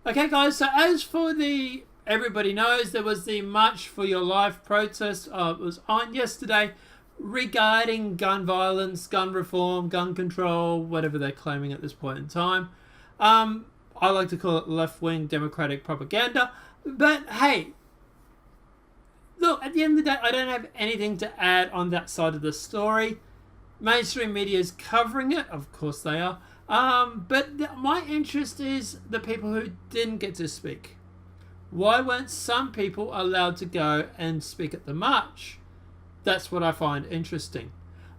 Okay, guys, so as for everybody knows, there was the March for Your Life protest. It was on yesterday regarding gun violence, gun reform, gun control, whatever they're claiming at this point in time. I like to call it left-wing democratic propaganda. But hey, look, at the end of the day, I don't have anything to add on that side of the story. Mainstream media is covering it. Of course they are. But my interest is the people who didn't get to speak. Why weren't some people allowed to go and speak at the march? That's what I find interesting.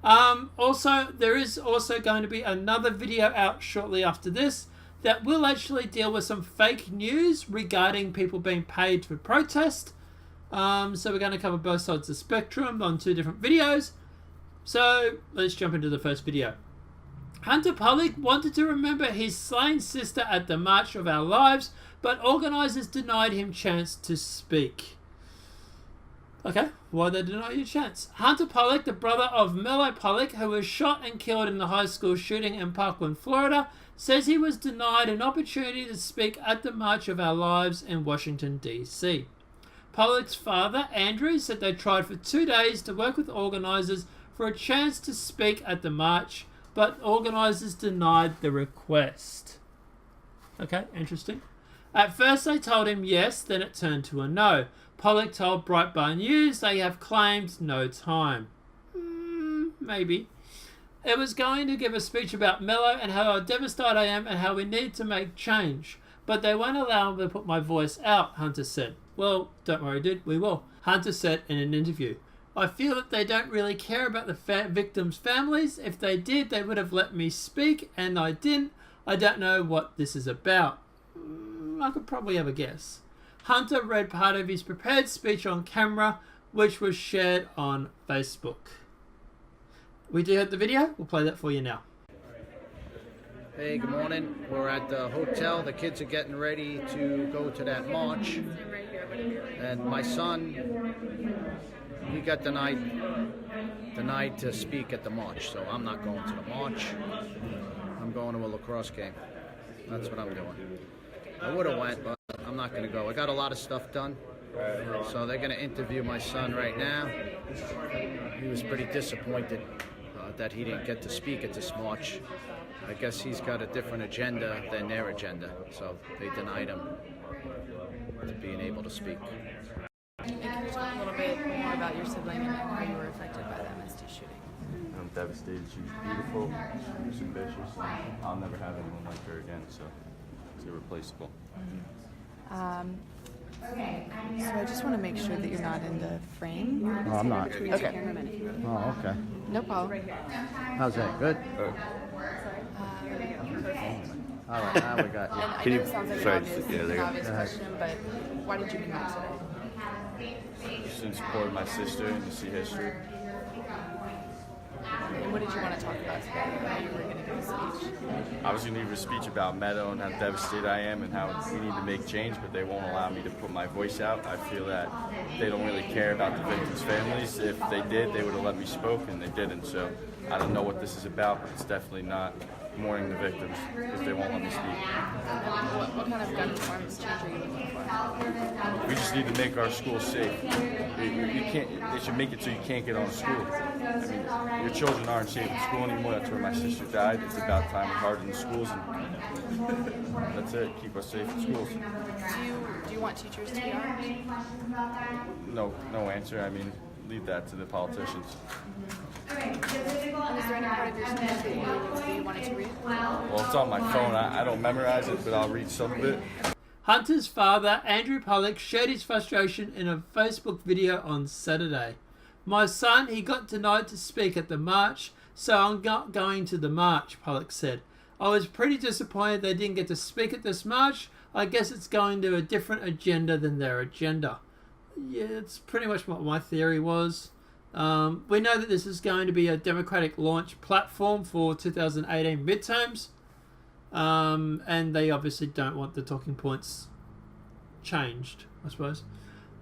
Also, there is also going to be another video out shortly after this that will actually deal with some fake news regarding people being paid for protest. So we're going to cover both sides of the spectrum on 2 different videos. So let's jump into the first video. Hunter Pollack wanted to remember his slain sister at the March of Our Lives, but organisers denied him chance to speak. Okay, why they deny you a chance? Hunter Pollack, the brother of Mello Pollack, who was shot and killed in the high school shooting in Parkland, Florida, says he was denied an opportunity to speak at the March of Our Lives in Washington, D.C. Pollack's father, Andrew, said they tried for 2 days to work with organisers for a chance to speak at the march, but organisers denied the request. Okay, interesting. At first they told him yes, then it turned to a no. Pollack told Breitbart News they have claimed no time. Maybe. It was going to give a speech about Mello and how devastated I am and how we need to make change. But they won't allow me to put my voice out, Hunter said. Well, don't worry, dude, we will. Hunter said in an interview. I feel that they don't really care about the victims' families. If they did, they would have let me speak, and I didn't. I don't know what this is about. I could probably have a guess. Hunter read part of his prepared speech on camera, which was shared on Facebook. We do have the video. We'll play that for you now. Hey, good morning. We're at the hotel. The kids are getting ready to go to that march. And my son, he got denied to speak at the march, so I'm not going to the march. I'm going to a lacrosse game. That's what I'm doing. I would have went, but I'm not going to go. I got a lot of stuff done, so they're going to interview my son right now. He was pretty disappointed that he didn't get to speak at this march. I guess he's got a different agenda than their agenda, so they denied him to being able to speak. And can you talk a little bit more about your sibling and how you were affected by the MST shooting? I'm devastated. She's beautiful, she's ambitious, and I'll never have anyone like her again, so it's irreplaceable. So I just want to make sure that you're not in the frame. Oh, I'm not. Okay. Oh, okay. No problem. How's that? Good? All right, now we got you. And I Can know you- it sounds like sorry, an obvious, yeah, there you go. question, but why did you come out today? Just in support of my sister and to see history. And what did you want to talk about today? I know you were going to give a speech. I was going to give a speech about Meadow and how devastated I am and how we need to make change, but they won't allow me to put my voice out. I feel that they don't really care about the victims' families. If they did, they would have let me speak, and they didn't. So I don't know what this is about, but it's definitely not mourning the victims if they won't let me speak. And what kind of gun reforms change are you looking for? We just need to make our schools safe. You can't. They should make it so you can't get on school. I mean, your children aren't safe in school anymore. That's where my sister died. It's about time we harden the schools, and that's it. Keep us safe in schools. Do you want teachers to be armed? No answer. I mean, leave that to the politicians. And is there any part of your speech that you wanted to read? Well, it's on my phone. I don't memorize it, but I'll read some of it. Hunter's father, Andrew Pollack, shared his frustration in a Facebook video on Saturday. My son, he got denied to speak at the march, so I'm not going to the march, Pollack said. I was pretty disappointed they didn't get to speak at this march. I guess it's going to a different agenda than their agenda. Yeah, it's pretty much what my theory was. We know that this is going to be a Democratic launch platform for 2018 midterms. And they obviously don't want the talking points changed, I suppose.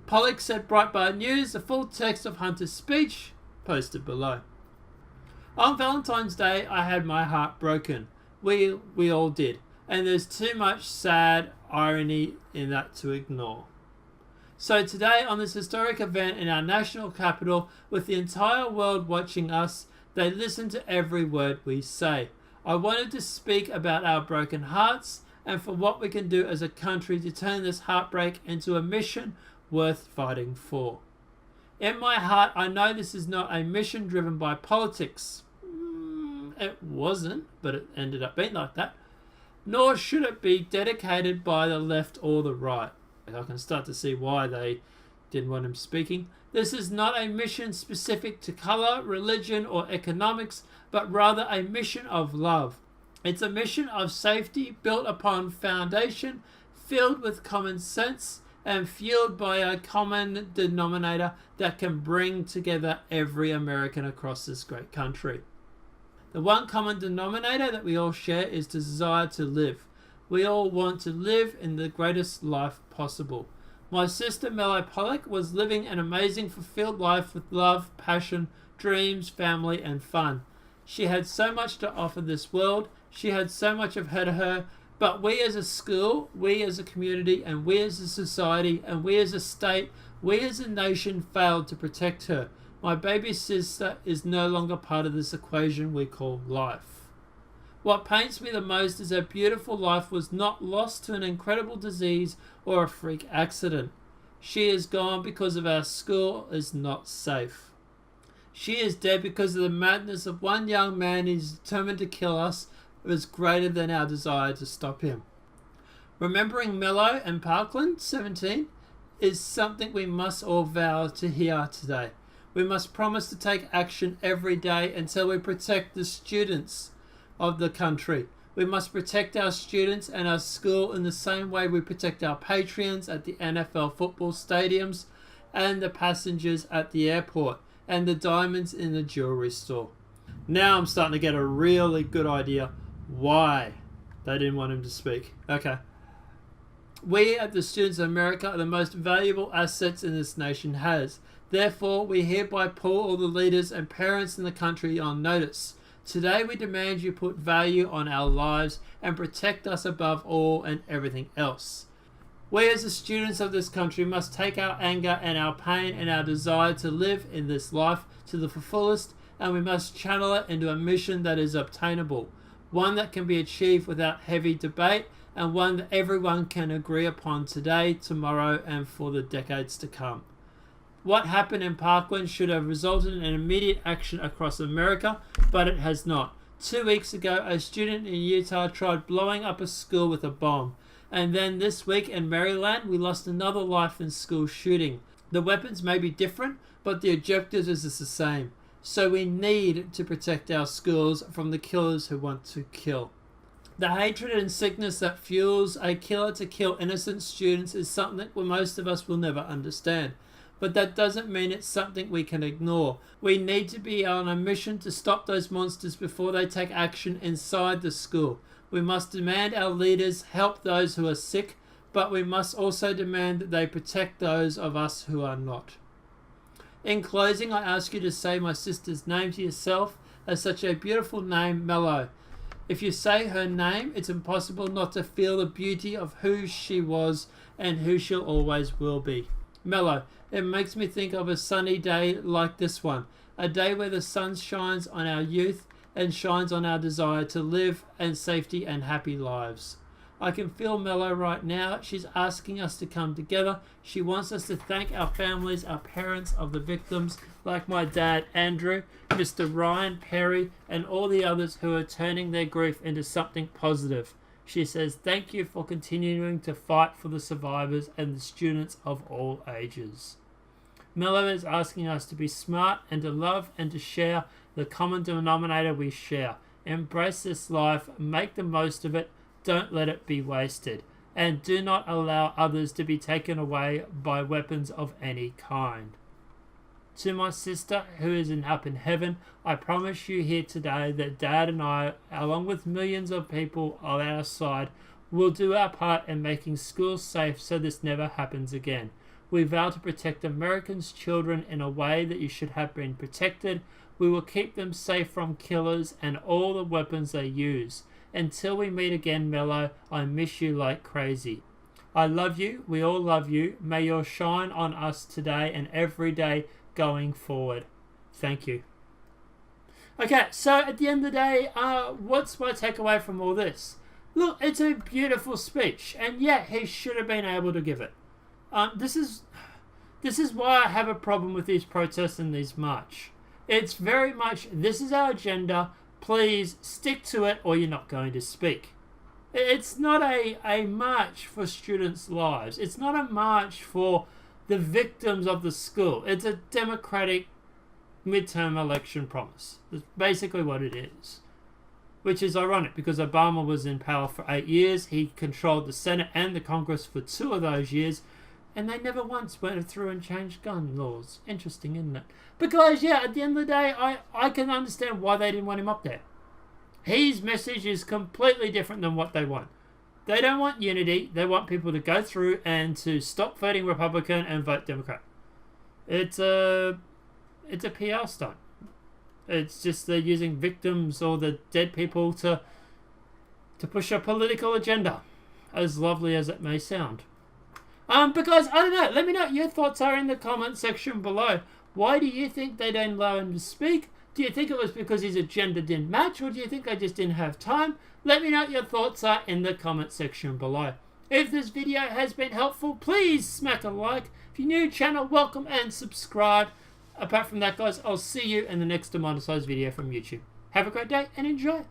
Pollack said Breitbart News, the full text of Hunter's speech posted below. On Valentine's Day, I had my heart broken. We all did. and there's too much sad irony in that to ignore. So today, on this historic event in our national capital, with the entire world watching us, they listen to every word we say. I wanted to speak about our broken hearts and for what we can do as a country to turn this heartbreak into a mission worth fighting for. In my heart, I know this is not a mission driven by politics. It wasn't, but it ended up being like that. Nor should it be dedicated by the left or the right. I can start to see why they didn't want him speaking. This is not a mission specific to colour, religion, or economics, but rather a mission of love. It's a mission of safety built upon foundation, filled with common sense, and fueled by a common denominator that can bring together every American across this great country. The one common denominator that we all share is the desire to live. We all want to live in the greatest life possible. My sister Mello Pollack was living an amazing, fulfilled life with love, passion, dreams, family, and fun. She had so much to offer this world. She had so much ahead of her. But we as a school, we as a community, and we as a society, and we as a state, we as a nation failed to protect her. My baby sister is no longer part of this equation we call life. What pains me the most is her beautiful life was not lost to an incredible disease or a freak accident. She is gone because of our school is not safe. She is dead because of the madness of one young man who is determined to kill us was greater than our desire to stop him. Remembering Mello and Parkland, 17, is something we must all vow to hear today. We must promise to take action every day until we protect the students of the country. We must protect our students and our school in the same way we protect our patrons at the NFL football stadiums and the passengers at the airport and the diamonds in the jewelry store. Now I'm starting to get a really good idea why they didn't want him to speak. Okay. We at the Students of America are the most valuable assets in this nation has. Therefore, we hereby pull all the leaders and parents in the country on notice. Today we demand you put value on our lives and protect us above all and everything else. We as the students of this country must take our anger and our pain and our desire to live in this life to the fullest, and we must channel it into a mission that is obtainable, one that can be achieved without heavy debate, and one that everyone can agree upon today, tomorrow, and for the decades to come. What happened in Parkland should have resulted in immediate action across America, but it has not. 2 weeks ago, a student in Utah tried blowing up a school with a bomb. And then this week in Maryland, we lost another life in school shooting. The weapons may be different, but the objective is the same. So we need to protect our schools from the killers who want to kill. The hatred and sickness that fuels a killer to kill innocent students is something that most of us will never understand. But that doesn't mean it's something we can ignore. We need to be on a mission to stop those monsters before they take action inside the school. We must demand our leaders help those who are sick, but we must also demand that they protect those of us who are not. In closing, I ask you to say my sister's name to yourself as such a beautiful name, Mello. If you say her name, it's impossible not to feel the beauty of who she was and who she'll always will be. Mello, it makes me think of a sunny day like this one, a day where the sun shines on our youth and shines on our desire to live and safety and happy lives. I can feel Mello right now. She's asking us to come together. She wants us to thank our families, our parents of the victims, like my dad, Andrew, Mr. Ryan, Perry, and all the others who are turning their grief into something positive. She says, thank you for continuing to fight for the survivors and the students of all ages. Mello is asking us to be smart and to love and to share the common denominator we share. Embrace this life, make the most of it, don't let it be wasted, and do not allow others to be taken away by weapons of any kind. To my sister, who is up in heaven, I promise you here today that Dad and I, along with millions of people on our side, will do our part in making schools safe so this never happens again. We vow to protect Americans' children in a way that you should have been protected. We will keep them safe from killers and all the weapons they use. Until we meet again, Mello, I miss you like crazy. I love you. We all love you. May your shine on us today and every day going forward. Thank you. Okay, so at the end of the day, what's my takeaway from all this? Look, it's a beautiful speech, and yeah, he should have been able to give it. This is why I have a problem with these protests and these march. It's very much, this is our agenda, please stick to it or you're not going to speak. It's not a march for students' lives. It's not a march for the victims of the school. It's a democratic midterm election promise. That's basically what it is. Which is ironic because Obama was in power for 8 years. He controlled the Senate and the Congress for 2 of those years. And they never once went through and changed gun laws. Interesting, isn't it? Because, yeah, at the end of the day, I can understand why they didn't want him up there. His message is completely different than what they want. They don't want unity. They want people to go through and to stop voting Republican and vote Democrat. It's a PR stunt. It's just they're using victims or the dead people to push a political agenda, as lovely as it may sound. Because, I don't know, let me know what your thoughts are in the comment section below. Why do you think they didn't allow him to speak? Do you think it was because his agenda didn't match, or do you think they just didn't have time? Let me know what your thoughts are in the comment section below. If this video has been helpful, please smack a like. If you're new to the channel, welcome and subscribe. Apart from that, guys, I'll see you in the next demonetized video from YouTube. Have a great day and enjoy.